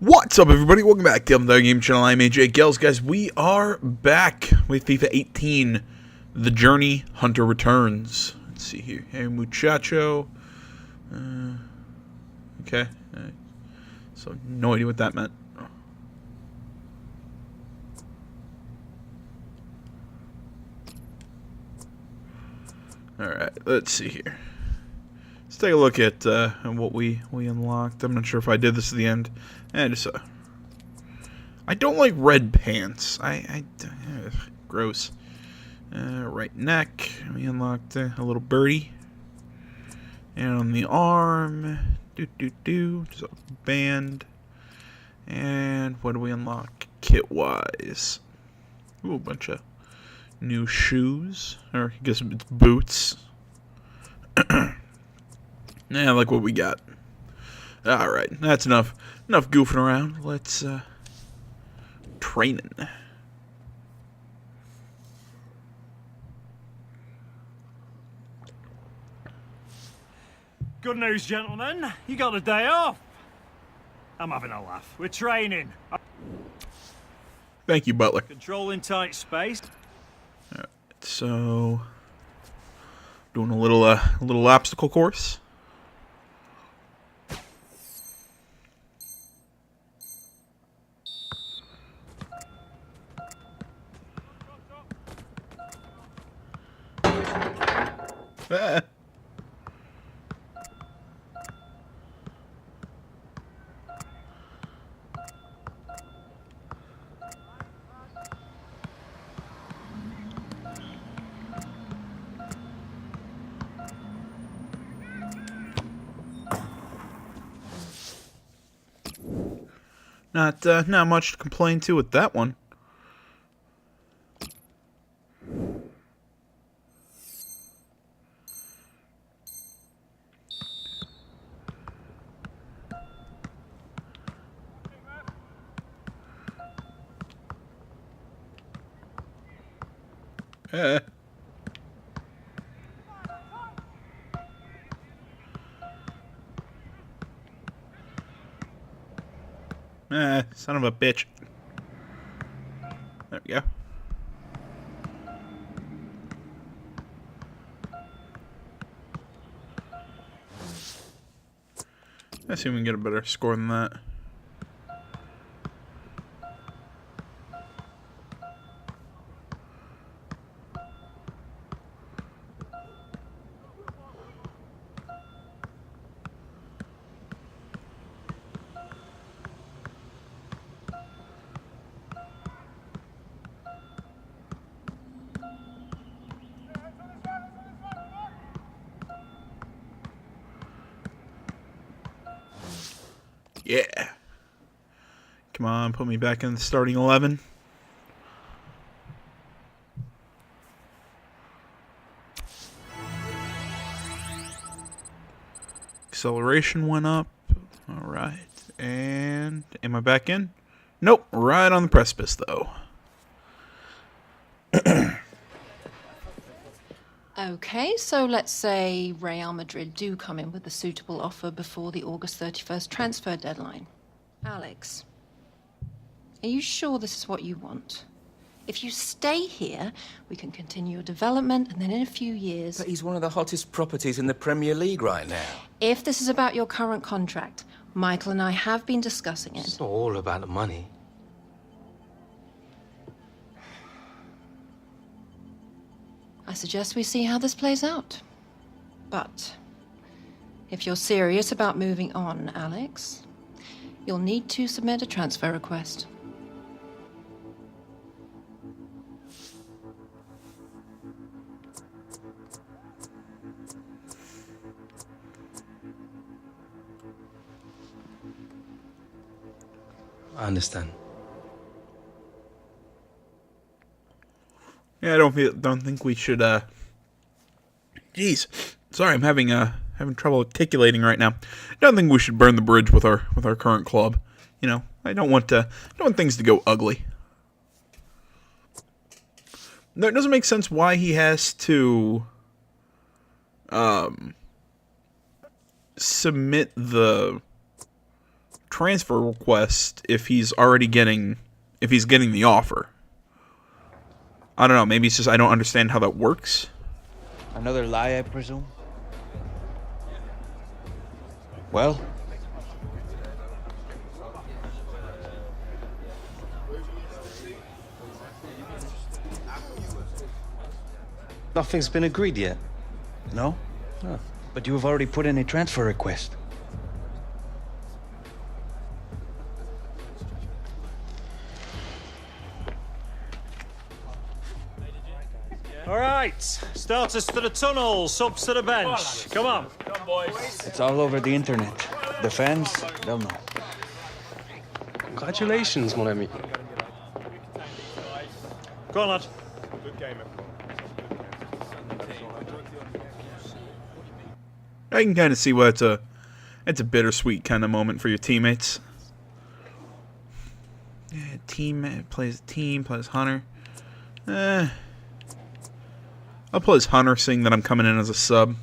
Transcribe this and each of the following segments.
What's up, everybody? Welcome back to the Game Channel. I'm AJ Gels. Guys, we are back with FIFA 18. The Journey Hunter returns. Let's see here. Hey, muchacho. Okay. So, no idea what that meant. Alright, let's see here. Let's take a look at what we unlocked. I'm not sure if I did this at the end. I don't like red pants. Gross. Right neck. We unlocked a little birdie. And on the arm, just a band. And what do we unlock kit-wise? Ooh, a bunch of new shoes, or I guess it's boots. Yeah, I like what we got. Alright, that's enough goofing around. Let's training. Good news, gentlemen. You got a day off. I'm having a laugh. We're training. Thank you, Butler. Controlling tight space. Alright, so doing a little obstacle course. Not much to complain to with that one. Son of a bitch. There we go. I assume we can get a better score than that. Yeah. Come on, put me back in the starting 11. Acceleration went up. Alright. And am I back in? Nope. Right on the precipice, though. Okay, so let's say Real Madrid do come in with a suitable offer before the August 31st transfer deadline. Alex, are you sure this is what you want? If you stay here, we can continue your development, and then in a few years... But he's one of the hottest properties in the Premier League right now. If this is about your current contract, Michael and I have been discussing it. It's not all about the money. I suggest we see how this plays out. But if you're serious about moving on, Alex, you'll need to submit a transfer request. I understand. Yeah, I don't think we should. Jeez, sorry, I'm having trouble articulating right now. I don't think we should burn the bridge with our current club. You know, I don't want things to go ugly. No, it doesn't make sense why he has to submit the transfer request if he's getting the offer. I don't know, maybe it's just I don't understand how that works. Another lie, I presume? Well? Nothing's been agreed yet? No? Oh, but you have already put in a transfer request. All right, starters to the tunnel, subs to the bench. Come on. It's all over the internet. The fans, they'll know. Congratulations, mon ami. Go on, lad. I can kind of see why it's a bittersweet kind of moment for your teammates. Yeah, plays Hunter. I'll play as Hunter, seeing that I'm coming in as a sub.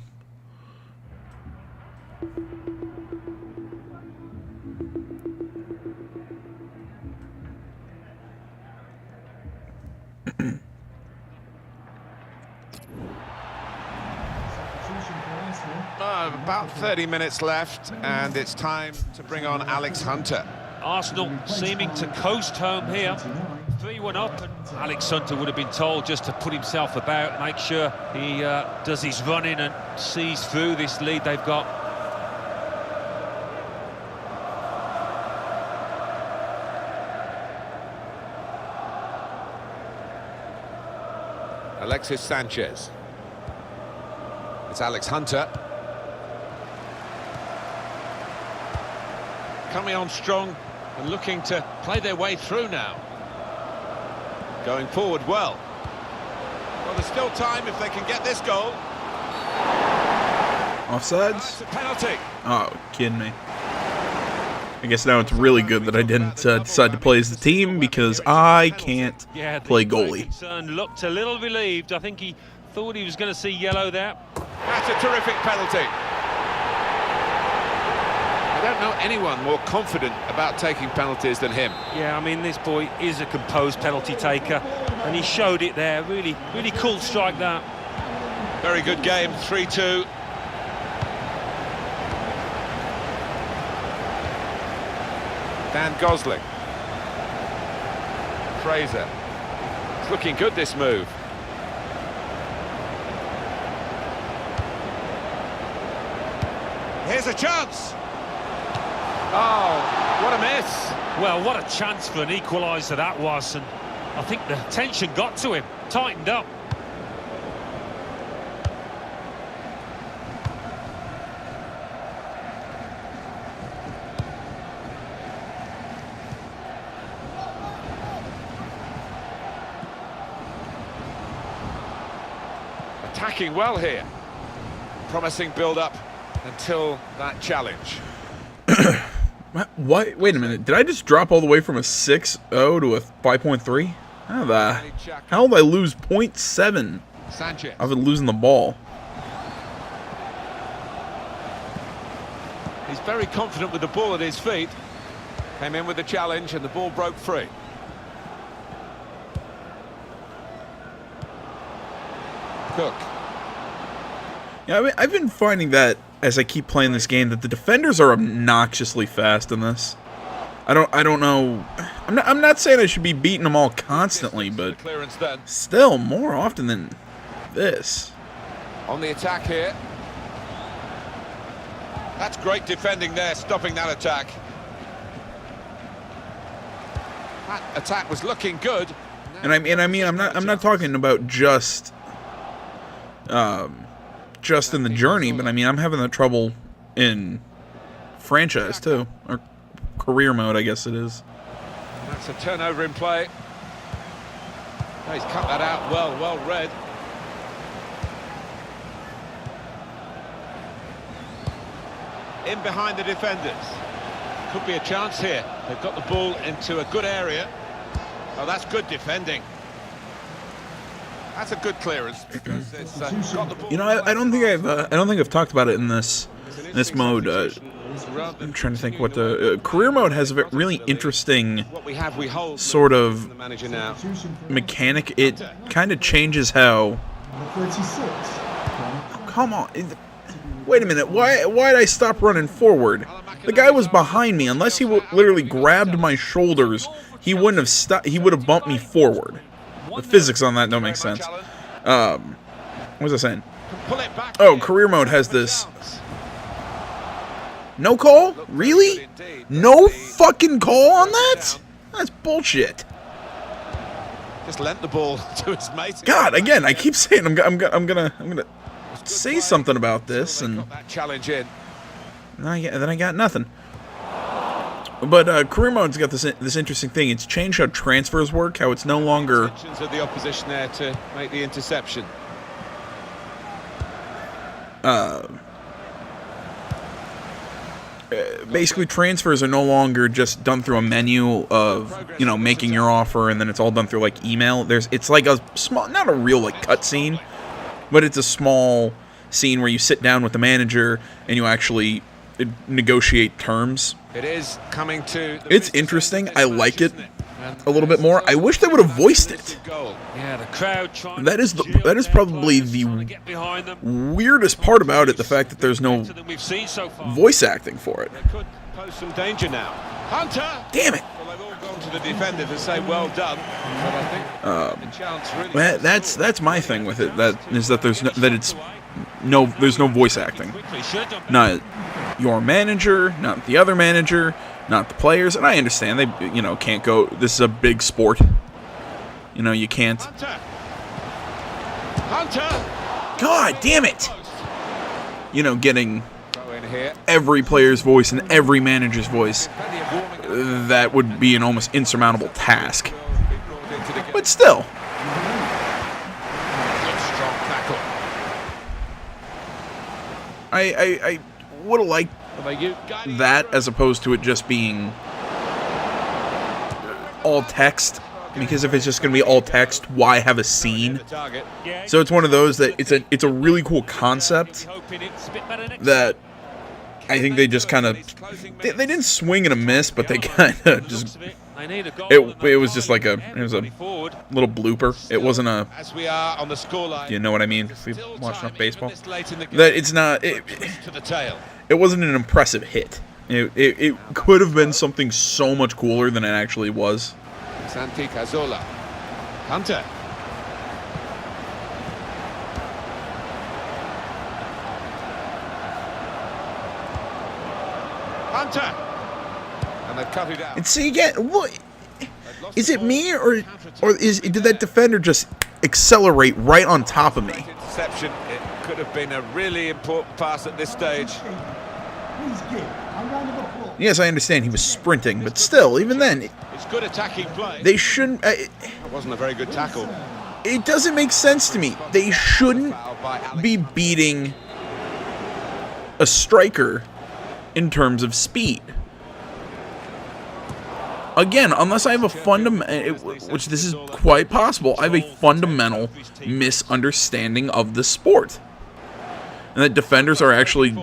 About 30 minutes left, and it's time to bring on Alex Hunter. Arsenal seeming to coast home here. 3-1 up, and Alex Hunter would have been told just to put himself about, make sure he does his running and sees through this lead they've got. Alexis Sanchez. It's Alex Hunter. Coming on strong and looking to play their way through now. Going forward well. Well, there's still time if they can get this goal. Offsides? That's a penalty. Oh, kidding me. I guess now it's really good that I didn't decide to play as the team, because I can't play goalie. Looked a little relieved. I think he thought he was going to see yellow there. That's a terrific penalty. I don't know anyone more confident about taking penalties than him. Yeah, I mean, this boy is a composed penalty taker, and he showed it there. Really, really cool strike, that. Very good game, 3-2. Dan Gosling. Fraser. It's looking good, this move. Here's a chance. Oh, what a miss. Well, what a chance for an equaliser that was, and I think the tension got to him, tightened up. Attacking well here. Promising build-up until that challenge. What? Wait a minute. Did I just drop all the way from a 6-0 to a 5.3? How did I lose 0.7? Sanchez. I've been losing the ball. He's very confident with the ball at his feet. Came in with the challenge and the ball broke free. Cook. Yeah, I mean, I've been finding that as I keep playing this game that the defenders are obnoxiously fast in this. I don't know. I'm not saying I should be beating them all constantly, but still more often than this. On the attack here. That's great defending there, stopping that attack. That attack was looking good. And I mean I'm not talking about just in the journey, but I mean I'm having that trouble in franchise too, or career mode, I guess it is. That's a turnover in play. Oh, he's cut that out well read. In behind the defenders. Could be a chance here. They've got the ball into a good area. Oh, that's good defending. That's a good clearance because it's got the ball. You know, I don't think I've talked about it in this mode I'm trying to think what the career mode has a really interesting What we have, we hold. sort of The manager now. mechanic. It kind of changes how. Oh, come on. Wait a minute. Why did I stop running forward? The guy was behind me. Unless he literally grabbed my shoulders, he wouldn't have stopped. He would have bumped me forward. The physics on that don't make sense. What was I saying? Oh, career mode has this. No call? Really? No fucking call on that? That's bullshit. Just lent the ball to his mate. God, again, I keep saying I'm gonna say something about this, and That challenge in. then I got nothing. But career mode's got this interesting thing. It's changed how transfers work. How it's no longer. Intentions of the opposition there to make the interception. Basically, transfers are no longer just done through a menu of, you know, making your offer, and then it's all done through like email. It's like a small, not a real like cutscene, but it's a small scene where you sit down with the manager and you actually negotiate terms. It is coming to. It's interesting. I like it a little bit more. I wish they would have voiced it. Yeah, the crowd trying That is probably the weirdest part about it. The fact that there's no we've seen so far. voice acting for it. They could pose some danger now. Hunter. Damn it. Well, they've all gone to the defender to say well done. But I think the chance really. That's my thing with it. There's no voice acting. Not your manager, not the other manager, not the players. And I understand they can't go. This is a big sport. You know, you can't. Hunter. God damn it. You know, getting Go in here. every player's voice and every manager's voice, that would be an almost insurmountable task. But still. Strong tackle. I would have liked that as opposed to it just being all text. Because if it's just going to be all text, why have a scene? So it's one of those that it's a really cool concept that I think they just kind of they didn't swing and a miss, but they kind of just it was just like a little blooper. It wasn't a, As we are on the scoreline. you know what I mean? If we've watched enough baseball, that it's not to the tail. it wasn't an impressive hit. It could have been something so much cooler than it actually was. Santi Cazorla. Hunter. Hunter. And they've cut it out. And see again, what is it me or did that defender just accelerate right on top of me? Interception. It could have been a really important pass at this stage. Yes, I understand he was sprinting, but still, even then, It's good attacking play. they shouldn't. That wasn't a very good tackle. It doesn't make sense to me. They shouldn't be beating a striker in terms of speed. Again, unless I have a fundamental, which this is quite possible, I have a fundamental misunderstanding of the sport. And that defenders are actually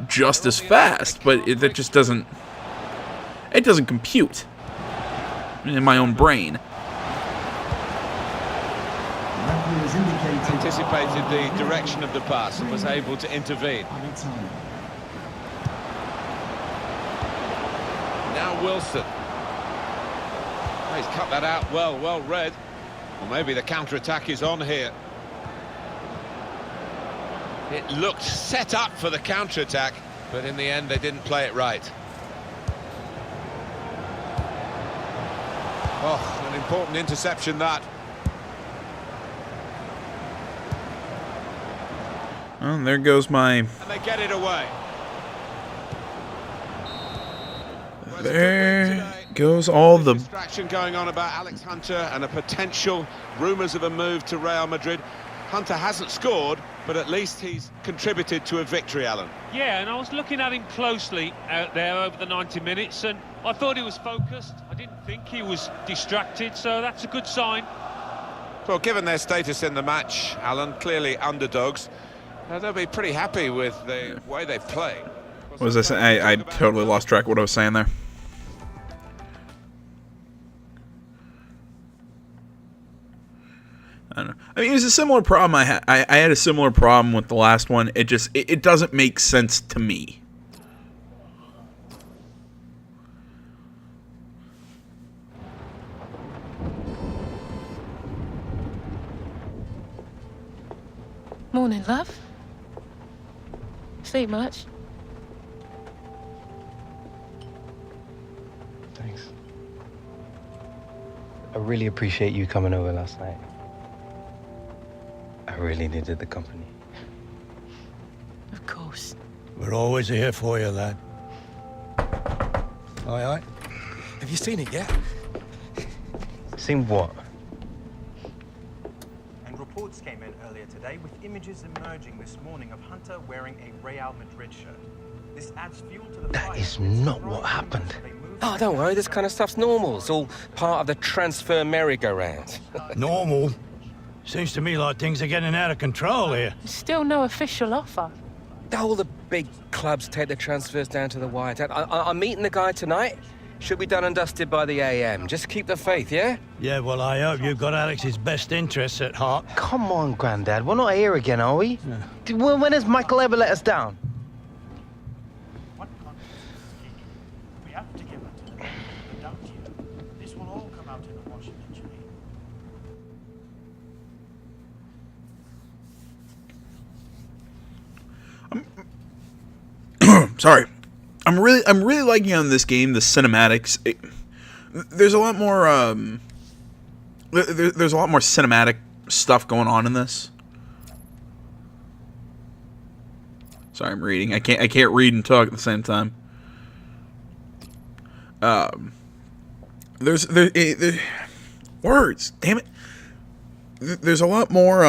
just as fast, but that just doesn't, it doesn't compute in my own brain. Anticipated the direction of the pass and was able to intervene. Now Wilson. Oh, he's cut that out well read. Well, maybe the counter-attack is on here. It looked set up for the counter-attack, but in the end they didn't play it right. Oh, an important interception that. Well, there goes my. And they get it away. There goes all the. Distraction going on about Alex Hunter and a potential rumours of a move to Real Madrid. Hunter hasn't scored, but at least he's contributed to a victory, Alan. Yeah, and I was looking at him closely out there over the 90 minutes, and I thought he was focused. I didn't think he was distracted, so that's a good sign. Well, given their status in the match, Alan, clearly underdogs, they'll be pretty happy with the way they've played. What was I saying? I totally lost track of what I was saying there. I don't know. I mean, it was a similar problem I had. I had a similar problem with the last one. It just it doesn't make sense to me. Morning, love. Sleep much? Thanks. I really appreciate you coming over last night. I really needed the company. Of course. We're always here for you, lad. Aye, aye. Have you seen it yet? Seen what? And reports came in earlier today with images emerging this morning of Hunter wearing a Real Madrid shirt. This adds fuel to the That fire. is not what happened. Oh, don't worry, this kind of stuff's normal. It's all part of the transfer merry-go-round. Normal? Seems to me like things are getting out of control here. Still no official offer. All the big clubs take the transfers down to the wire. I'm meeting the guy tonight. Should be done and dusted by the AM. Just keep the faith, yeah? Yeah, well, I hope you've got Alex's best interests at heart. Come on, Grandad. We're not here again, are we? When has Michael ever let us down? What confidence is key? We have to give it to them. Without you, this will all come out in the wash eventually. Sorry. I'm really liking on this game the cinematics. There's a lot more there's a lot more cinematic stuff going on in this. Sorry, I'm reading. I can't read and talk at the same time. There's words. Damn it. There's a lot more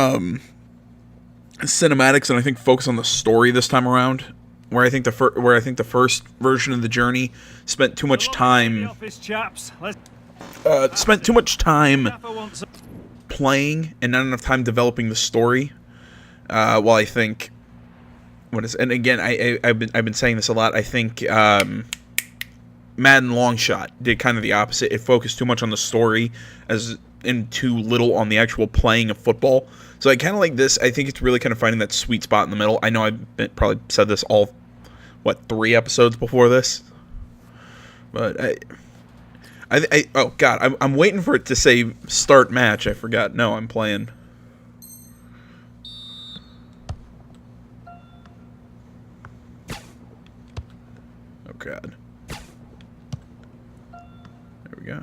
cinematics and I think focus on the story this time around. Where I think the first version of the journey spent too much time playing and not enough time developing the story. While I think and again I've been saying this a lot. I think Madden Longshot did kind of the opposite. It focused too much on the story and too little on the actual playing of football. So I kind of like this. I think it's really kind of finding that sweet spot in the middle. I know I've probably said this all, 3 episodes before this? But oh God, I'm waiting for it to say start match. I forgot. No, I'm playing. Oh God. There we go.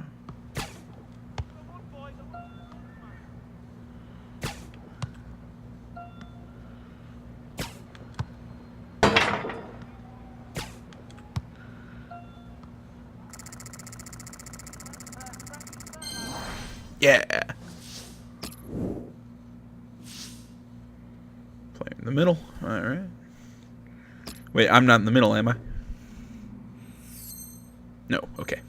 Yeah. Play in the middle. All right. Wait, I'm not in the middle, am I? No. Okay.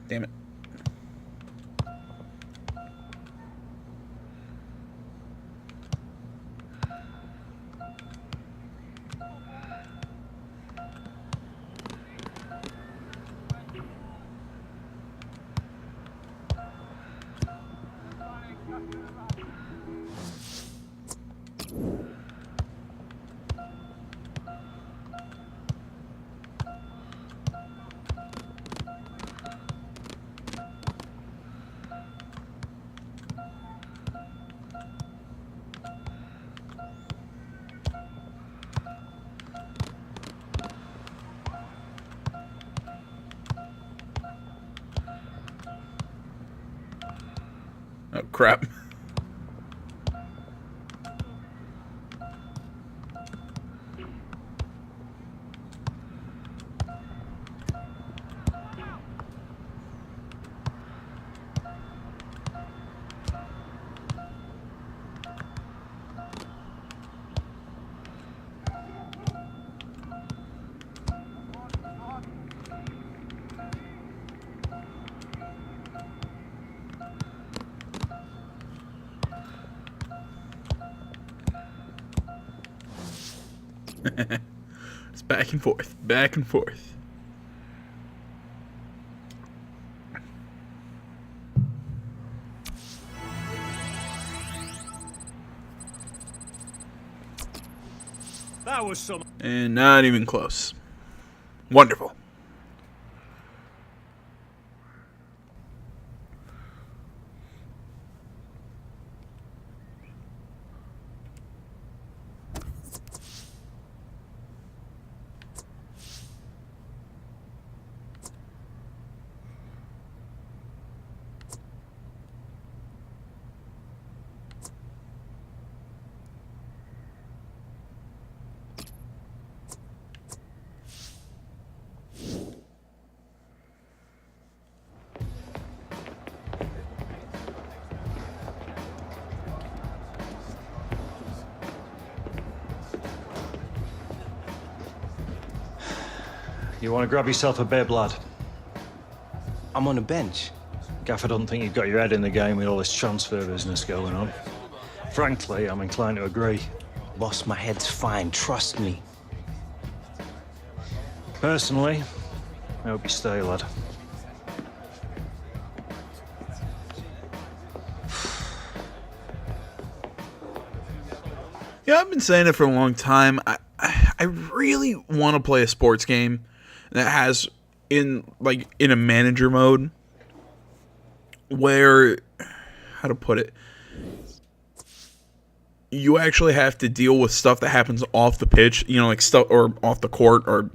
Damn it. Oh, crap. It's back and forth, back and forth. That was some. And not even close. Wonderful. You want to grab yourself a bib, lad? I'm on the bench. Gaffer doesn't think you've got your head in the game with all this transfer business going on. Frankly, I'm inclined to agree. Boss, my head's fine, trust me. Personally, I hope you stay, lad. Yeah, I've been saying it for a long time. I really want to play a sports game that has in a manager mode where, how to put it, you actually have to deal with stuff that happens off the pitch, you know, like stuff, or off the court or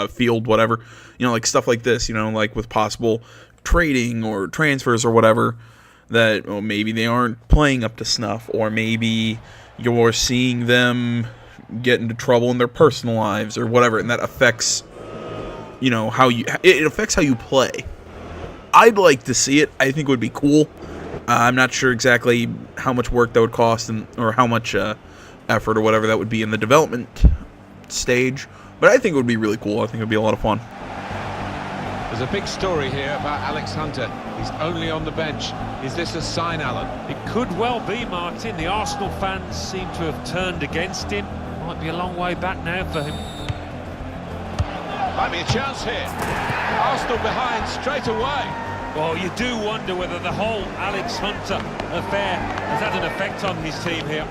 field, whatever, you know, like stuff like this, you know, like with possible trading or transfers or whatever, that, well, maybe they aren't playing up to snuff, or maybe you're seeing them get into trouble in their personal lives or whatever, and that affects, you know, how you, it affects how you play. I'd like to see it. I think it would be cool. I'm not sure exactly how much work that would cost, or how much effort or whatever that would be in the development stage, but I think it would be really cool. I think it would be a lot of fun. There's a big story here about Alex Hunter. He's only on the bench. Is this a sign, Alan? It could well be, Martin. The Arsenal fans seem to have turned against him. Might be a long way back now for him. Might be a chance here. Arsenal behind straight away. Well, you do wonder whether the whole Alex Hunter affair has had an effect on his team here.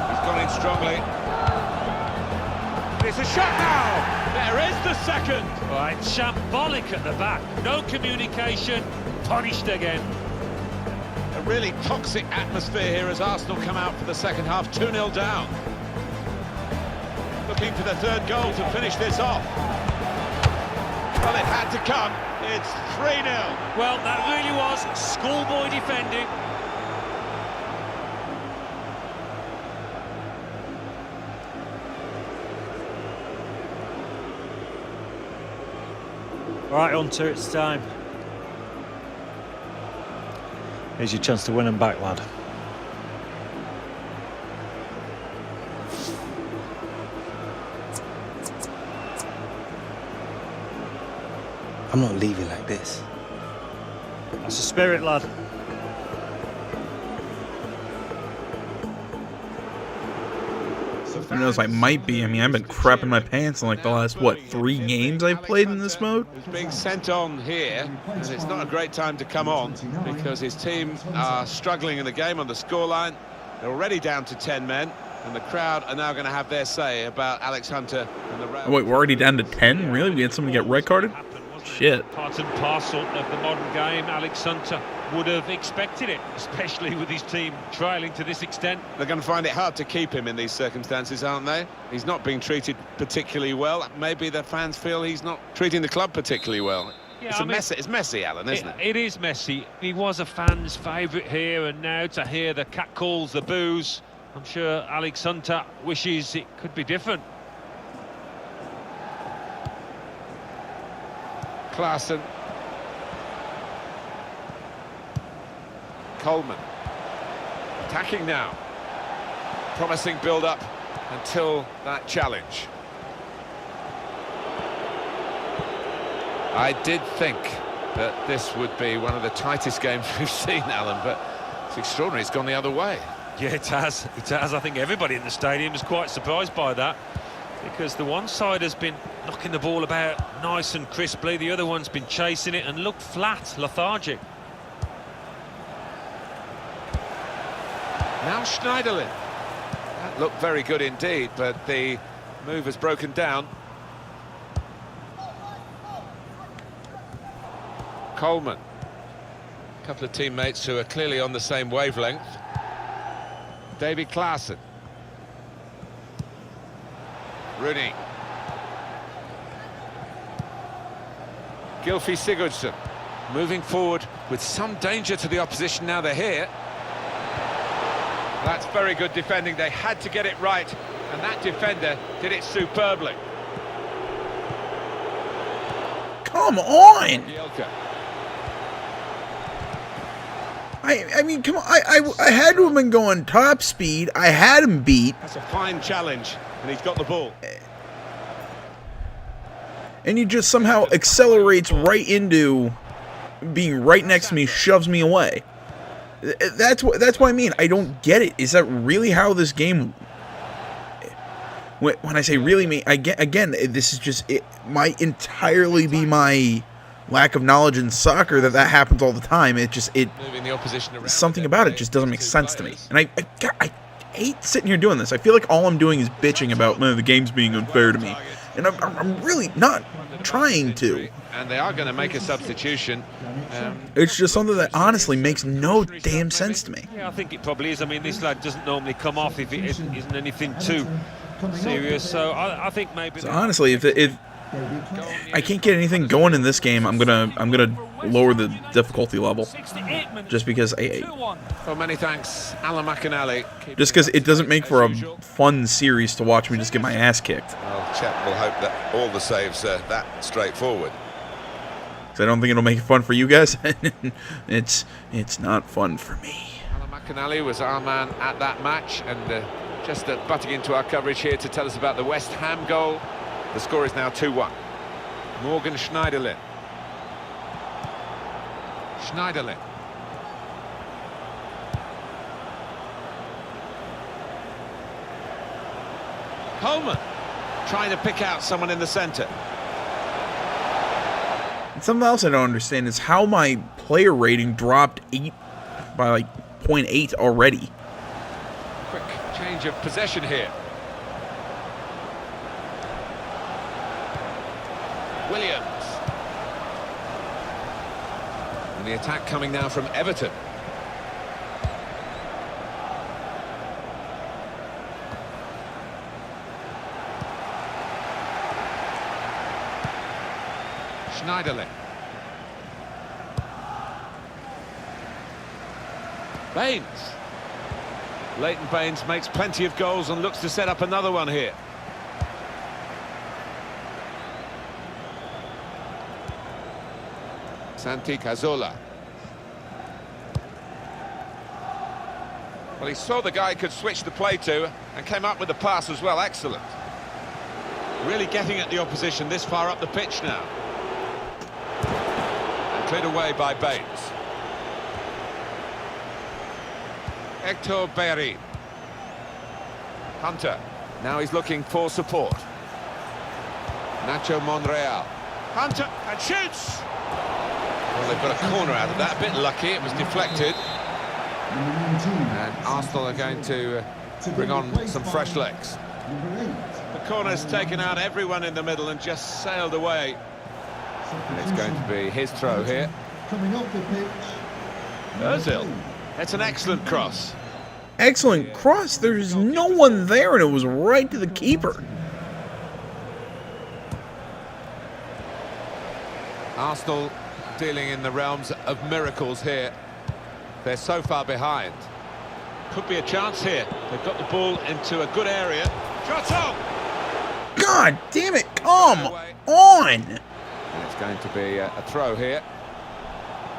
He's gone in strongly. It's a shot now. There is the second. Right, shambolic at the back. No communication. Punished again. A really toxic atmosphere here as Arsenal come out for the second half, 2-0 down. Looking for the third goal to finish this off. Well, it had to come. It's 3-0. Well, that really was schoolboy defending. All right, Hunter, it's time. Here's your chance to win them back, lad. I'm not leaving like this. That's the spirit, lad. Who knows, I might be. I mean, I've been crapping my pants in like the last, what, 3 games I've played in this mode? He's being sent on here, and it's not a great time to come on because his team are struggling in the game on the scoreline. They're already down to 10 men, and the crowd are now going to have their say about Alex Hunter and the Oh, wait, we're already down to 10? Really? We had someone get red carded? Shit. Part and parcel of the modern game. Alex Hunter would have expected it, especially with his team trailing to this extent. They're going to find it hard to keep him in these circumstances, aren't they? He's not being treated particularly well. Maybe the fans feel he's not treating the club particularly well. Yeah, It's messy, Alan, isn't it? It is messy. He was a fan's favourite here, and now to hear the catcalls, the boos, I'm sure Alex Hunter wishes it could be different. Klaassen. Coleman. Attacking now. Promising build-up until that challenge. I did think that this would be one of the tightest games we've seen, Alan, but It's extraordinary, it's gone the other way. Yeah, it has. It has. I think everybody in the stadium is quite surprised by that, because the one side has been knocking the ball about nice and crisply, the other one's been chasing it and looked flat, lethargic. Now Schneiderlin. That looked very good indeed, but the move has broken down. Coleman. A couple of teammates who are clearly on the same wavelength. David Klaassen. Rooney. Gylfi Sigurdsson. Moving forward with some danger to the opposition now they're here. That's very good defending. They had to get it right, and that defender did it superbly. Come on! Bielka. I mean, come on. I had to have been going top speed. I had him beat. That's a fine challenge, and he's got the ball. And he just somehow accelerates right into being right next to me, shoves me away. That's what I mean. I don't get it. Is that really how this game... When I say really mean, again, this is just... It might entirely be my lack of knowledge in soccer that happens all the time. It just... Moving the opposition around something about it just doesn't make sense to me. And I hate sitting here doing this. I feel like all I'm doing is bitching about the game's being unfair to me. And I'm really not trying to. And they are going to make a substitution. It's just something that honestly makes no damn sense to me. Yeah, I think it probably is. I mean, this lad doesn't normally come off if it isn't anything too serious. So I think maybe. So honestly, if I can't get anything going in this game, I'm gonna lower the difficulty level, just because well, many thanks, Alan McAnally. Just because it doesn't make for a fun series to watch me just get my ass kicked. Well, Chet will hope that all the saves are that straightforward. So I don't think it'll make it fun for you guys. It's not fun for me. Alan McAnally was our man at that match, and just butting into our coverage here to tell us about the West Ham goal. The score is now 2-1. Morgan Schneiderlin. Schneiderlin. Coleman trying to pick out someone in the centre. And something else I don't understand is how my player rating dropped 8 by like 0.8 already. Quick change of possession here. Williams. And the attack coming now from Everton. Schneiderlin. Baines. Leighton Baines makes plenty of goals and looks to set up another one here. Santi Cazorla. Well, he saw the guy could switch the play to and came up with the pass as well. Excellent. Really getting at the opposition this far up the pitch now. And cleared away by Baines. Hector Bellerin. Hunter. Now he's looking for support. Nacho Monreal. Hunter, and shoots! Well, they've got a corner out of that. A bit lucky, it was deflected. And Arsenal are going to bring on some fresh legs. The corner's taken out everyone in the middle and just sailed away. And it's going to be his throw here. Ozil. That's an excellent cross. Excellent cross. There's no one there, and it was right to the keeper. Arsenal dealing in the realms of miracles here. They're so far behind. Could be a chance here. They've got the ball into a good area. Shot on! God damn it, come on! And it's going to be a throw here.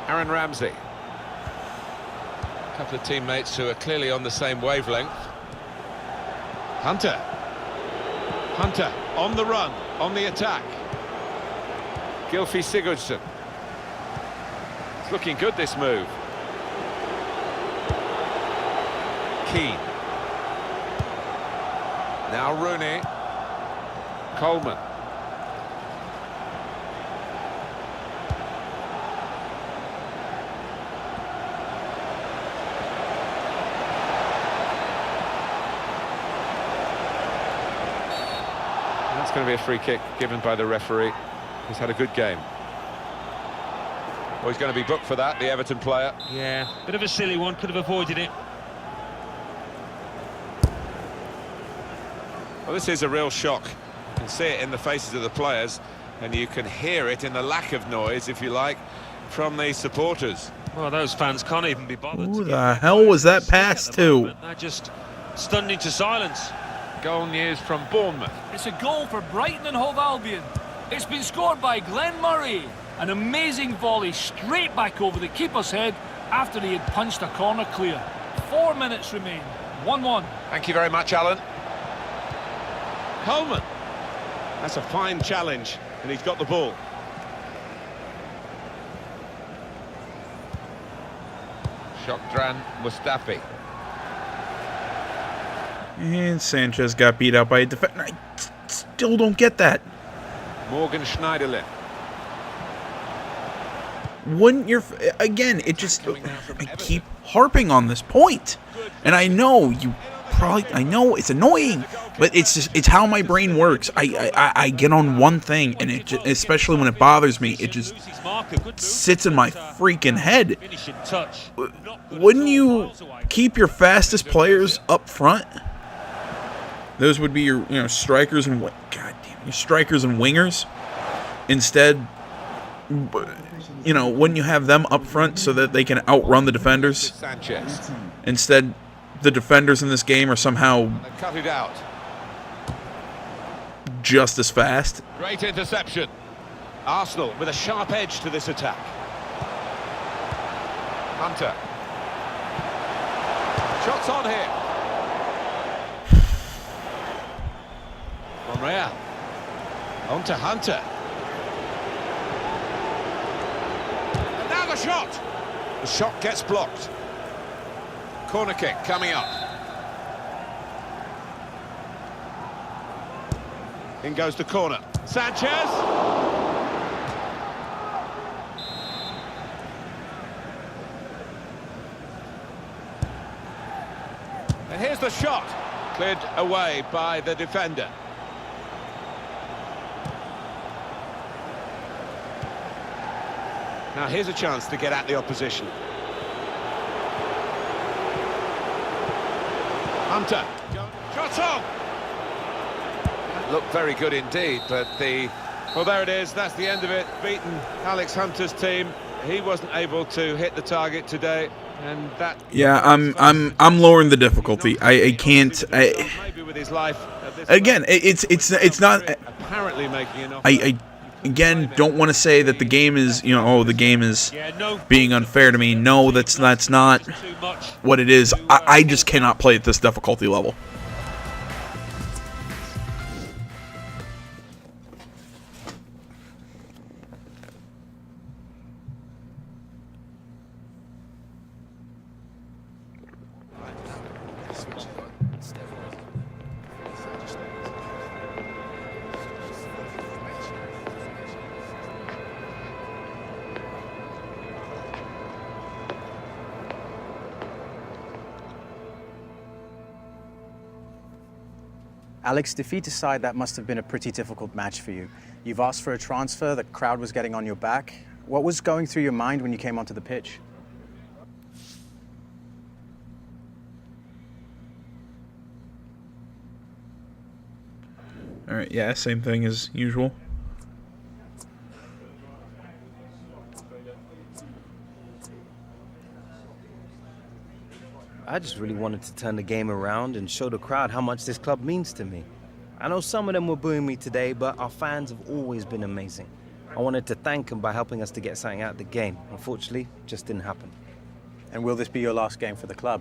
Aaron Ramsey. A couple of teammates who are clearly on the same wavelength. Hunter. Hunter on the run, on the attack. Gylfi Sigurdsson. It's looking good, this move. Keane. Now Rooney. Coleman. That's going to be a free kick given by the referee. He's had a good game. Well, he's going to be booked for that, the Everton player. Yeah, bit of a silly one, could have avoided it. Well, this is a real shock. You can see it in the faces of the players, and you can hear it in the lack of noise, if you like, from the supporters. Well, those fans can't even be bothered. Who the hell was that pass to? They're just stunned into silence. Goal news from Bournemouth. It's a goal for Brighton and Hove Albion. It's been scored by Glenn Murray. An amazing volley straight back over the keeper's head after he had punched a corner clear. 4 minutes remain. 1-1. Thank you very much, Alan. Coleman. That's a fine challenge, and he's got the ball. Shokdran Mustafi. And Sanchez got beat out by a defender. I still don't get that. Morgan Schneiderlin. Wouldn't your... Again, it just... I keep harping on this point. And I know you probably... I know it's annoying. But it's just... It's how my brain works. I get on one thing, and it just, especially when it bothers me, it just sits in my freaking head. Wouldn't you keep your fastest players up front? Those would be your strikers and... God damn, your strikers and wingers. Instead... wouldn't you have them up front so that they can outrun the defenders? Sanchez. Instead, the defenders in this game are somehow Cut it out. just as fast. Great interception. Arsenal with a sharp edge to this attack. Hunter. Shots on here. Monreal. On to Hunter. The shot! The shot gets blocked. Corner kick coming up. In goes the corner. Sanchez! And here's the shot. Cleared away by the defender. Now here's a chance to get at the opposition. Hunter. Shot on! That looked very good indeed, but well, there it is. That's the end of it. Beaten Alex Hunter's team. He wasn't able to hit the target today, and that... Yeah, I'm lowering the difficulty. I can't... Maybe with his life... Again, it's not... Apparently making enough... I again don't want to say that the game is, the game is being unfair to me. No, that's not what it is. I just cannot play at this difficulty level. Alex, defeat aside, that must have been a pretty difficult match for you. You've asked for a transfer, the crowd was getting on your back. What was going through your mind when you came onto the pitch? All right, yeah, same thing as usual. I just really wanted to turn the game around and show the crowd how much this club means to me. I know some of them were booing me today, but our fans have always been amazing. I wanted to thank them by helping us to get something out of the game. Unfortunately, it just didn't happen. And will this be your last game for the club?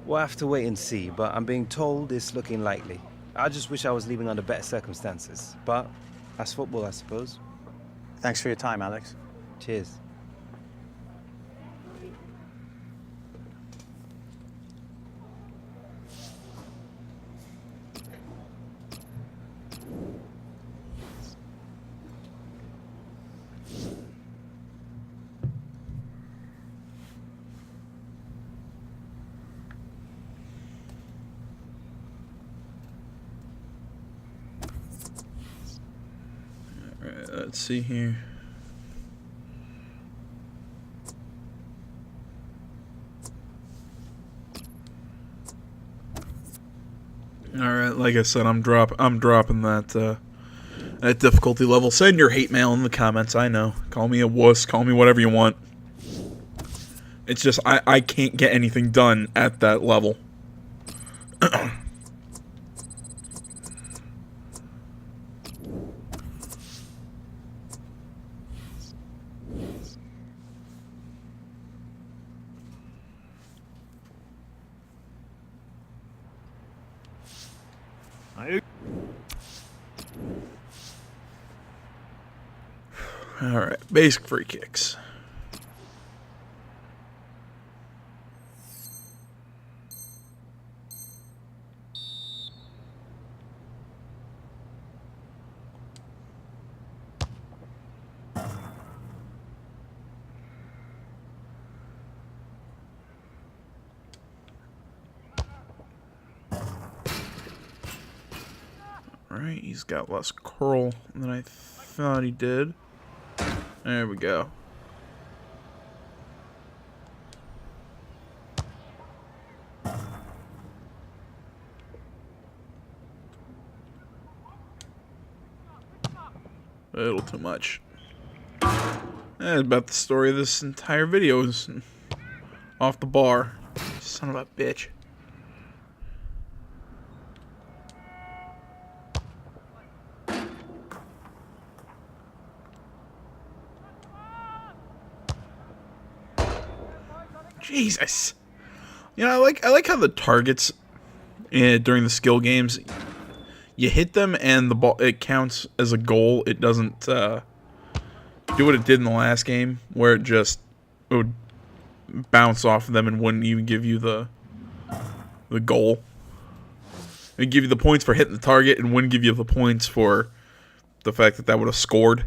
We'll have to wait and see, but I'm being told it's looking likely. I just wish I was leaving under better circumstances, but that's football, I suppose. Thanks for your time, Alex. Cheers. let's see here. All right, like I said, I'm dropping that that difficulty level. Send your hate mail in the comments. I know. Call me a wuss. Call me whatever you want. It's just I can't get anything done at that level. Alright, basic free kicks. Alright, he's got less curl than I thought he did. There we go. A little too much. That's about the story of this entire video is off the bar. Son of a bitch. Jesus. You know, I like how the targets during the skill games, you hit them and the ball, it counts as a goal. It doesn't do what it did in the last game, where it would bounce off of them and wouldn't even give you the goal. It'd give you the points for hitting the target and wouldn't give you the points for the fact that would have scored.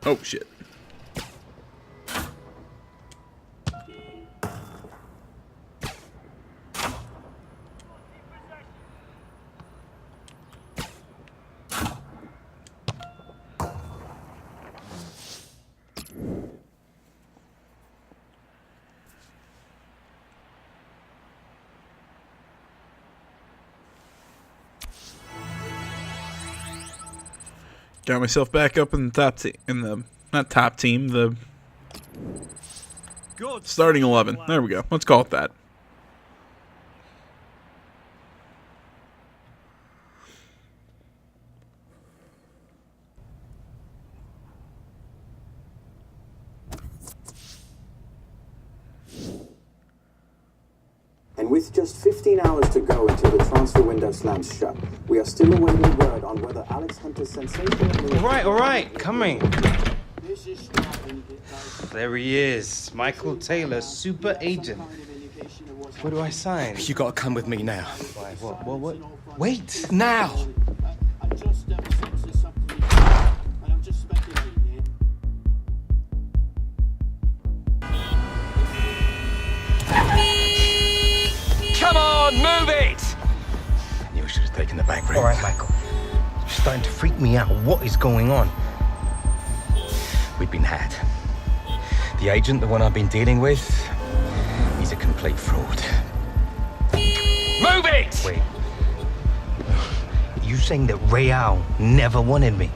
Oh, shit. Got myself back up in the top team, not top team, the starting 11. There we go. Let's call it that. And with just 15 hours to go until the transfer window slams shut, we are still awaiting word on whether Alex Hunter's sensational... All right, coming. There he is, Michael Taylor, super agent. What do I sign? You gotta come with me now. Why, what? Wait, now! Come on, move it! I knew I should have taken the back room. All right, Michael. You're starting to freak me out. What is going on? We've been had. The agent, the one I've been dealing with, he's a complete fraud. Move it! Wait. You saying that Real never wanted me?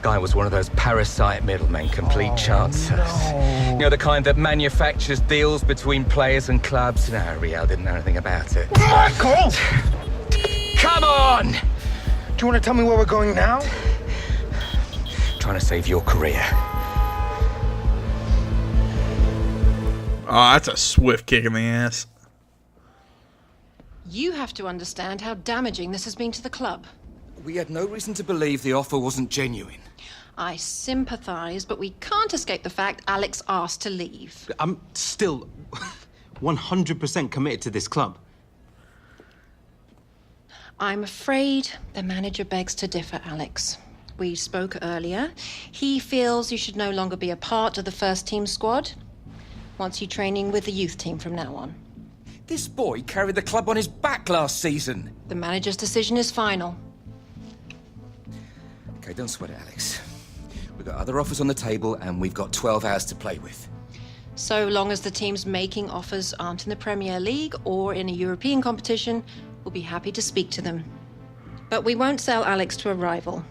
Guy was one of those parasite middlemen, complete chancers. No. You know, the kind that manufactures deals between players and clubs. No, Real didn't know anything about it. Michael! Come on! Do you want to tell me where we're going now? Trying to save your career. Oh, that's a swift kick in the ass. You have to understand how damaging this has been to the club. We had no reason to believe the offer wasn't genuine. I sympathize, but we can't escape the fact Alex asked to leave. I'm still 100% committed to this club. I'm afraid the manager begs to differ, Alex. We spoke earlier. He feels you should no longer be a part of the first team squad. Wants you training with the youth team from now on. This boy carried the club on his back last season. The manager's decision is final. Okay, don't sweat it, Alex. We've got other offers on the table and we've got 12 hours to play with. So long as the teams making offers aren't in the Premier League or in a European competition, we'll be happy to speak to them. But we won't sell Alex to a rival.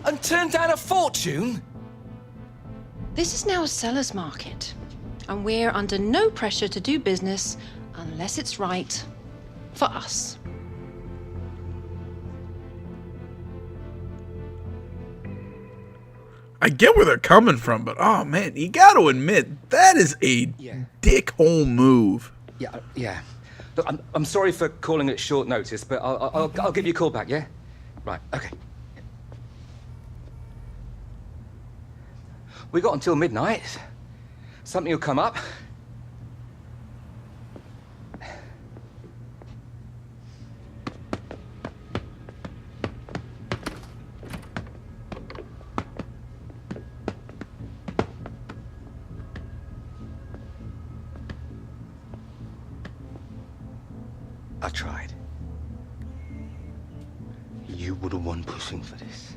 And turn down a fortune? This is now a seller's market, and we're under no pressure to do business unless it's right for us. I get where they're coming from, but oh man, you got to admit that is a dickhole move. Yeah. Look, I'm sorry for calling it short notice, but I'll give you a call back, yeah? Right, okay. We got until midnight. Something will come up. I tried. You were the one pushing for this.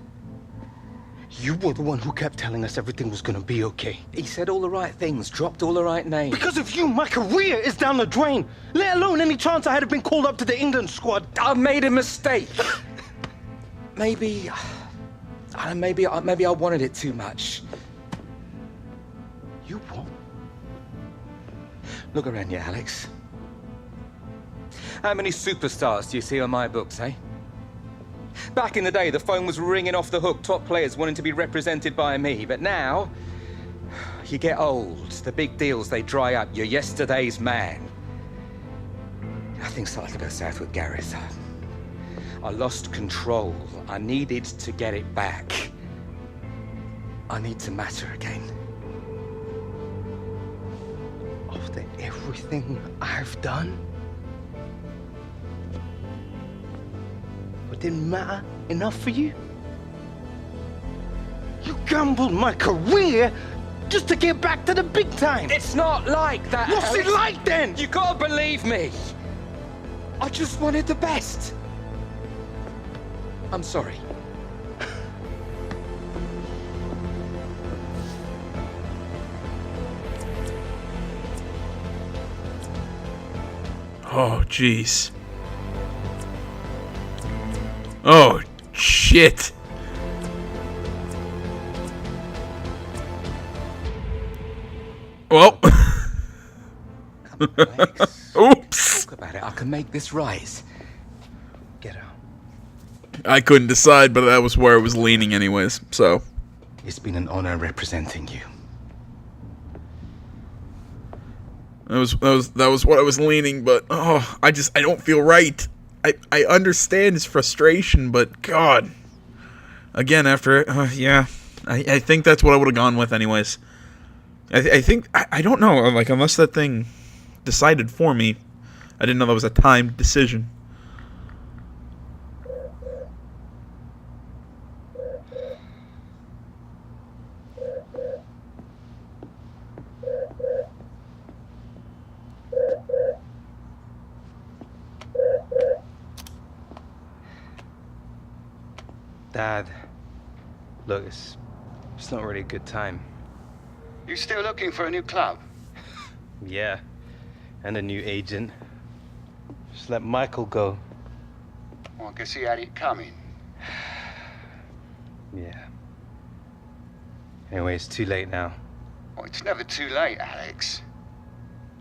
You were the one who kept telling us everything was gonna be okay. He said all the right things, dropped all the right names. Because of you, my career is down the drain. Let alone any chance I had been called up to the England squad. I made a mistake. Maybe I wanted it too much. You what? Look around you, Alex. How many superstars do you see on my books, eh? Back in the day, the phone was ringing off the hook, top players wanting to be represented by me. But now, you get old, the big deals, they dry up. You're yesterday's man. Things started to go south with Gareth. I lost control. I needed to get it back. I need to matter again. After everything I've done? It didn't matter enough for you? You gambled my career just to get back to the big time. It's not like that. What's it like then? You gotta believe me. I just wanted the best. I'm sorry. Oh, jeez. Oh, shit. Well. Oops. Talk about it. I can make this right. Get out. I couldn't decide, but that was where I was leaning anyways, so. It's been an honor representing you. That was what I was leaning, but I don't feel right. I understand his frustration, but God, again after I think that's what I would have gone with anyways. I think I don't know, like, unless that thing decided for me. I didn't know that was a timed decision. Dad, look, it's not really a good time. You still looking for a new club? Yeah, and a new agent. Just let Michael go. Well, I guess he had it coming. Yeah. Anyway, it's too late now. Well, it's never too late, Alex.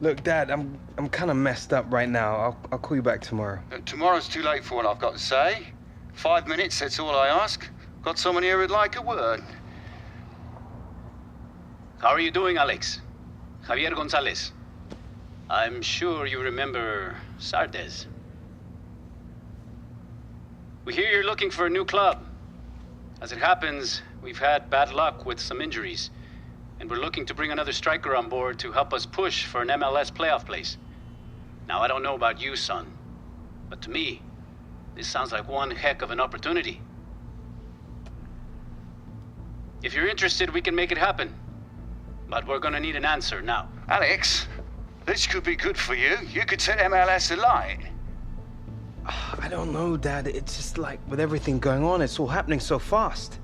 Look, Dad, I'm kind of messed up right now. I'll call you back tomorrow. Tomorrow's too late for what I've got to say. 5 minutes, that's all I ask. Got someone here who'd like a word. How are you doing, Alex? Javier Gonzalez. I'm sure you remember Sardes. We hear you're looking for a new club. As it happens, we've had bad luck with some injuries, and we're looking to bring another striker on board to help us push for an MLS playoff place. Now, I don't know about you, son, but to me, this sounds like one heck of an opportunity. If you're interested, we can make it happen. But we're gonna need an answer now. Alex, this could be good for you. You could set MLS alight. I don't know, Dad. It's just like, with everything going on, it's all happening so fast.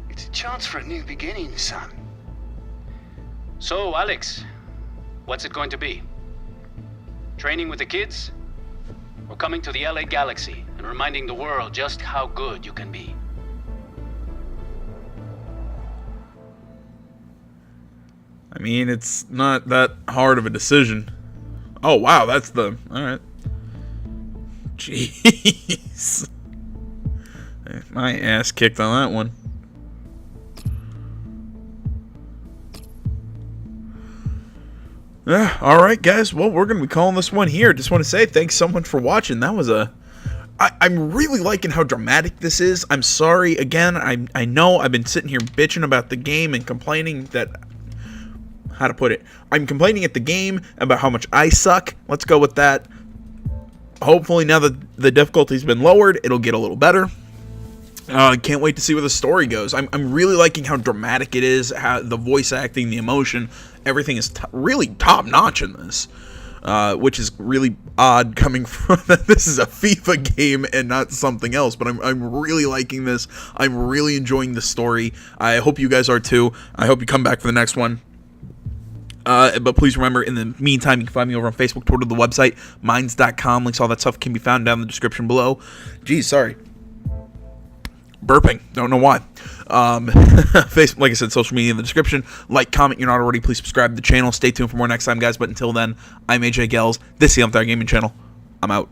It's a chance for a new beginning, son. So, Alex, what's it going to be? Training with the kids? Or coming to the LA Galaxy and reminding the world just how good you can be? I mean, it's not that hard of a decision. Oh, wow, that's the... Alright. Jeez. My ass kicked on that one. Alright, guys. Well, we're going to be calling this one here. Just want to say thanks so much for watching. That was a... I'm really liking how dramatic this is. I'm sorry, again, I know I've been sitting here bitching about the game and complaining that... How to put it? I'm complaining at the game about how much I suck. Let's go with that. Hopefully, now that the difficulty's been lowered, it'll get a little better. Can't wait to see where the story goes. I'm really liking how dramatic it is, how the voice acting, the emotion, everything is really top-notch in this. Which is really odd coming from that this is a FIFA game and not something else. But I'm really liking this. I'm really enjoying the story. I hope you guys are too. I hope you come back for the next one. But please remember, in the meantime, you can find me over on Facebook, Twitter, the website, minds.com. Links, all that stuff can be found down in the description below. Geez, sorry. Burping. Don't know why. Facebook, like I said, social media in the description. Like, comment, you're not already. Please subscribe to the channel. Stay tuned for more next time, guys. But until then, I'm AJ Gels. This is the Gaming Channel. I'm out.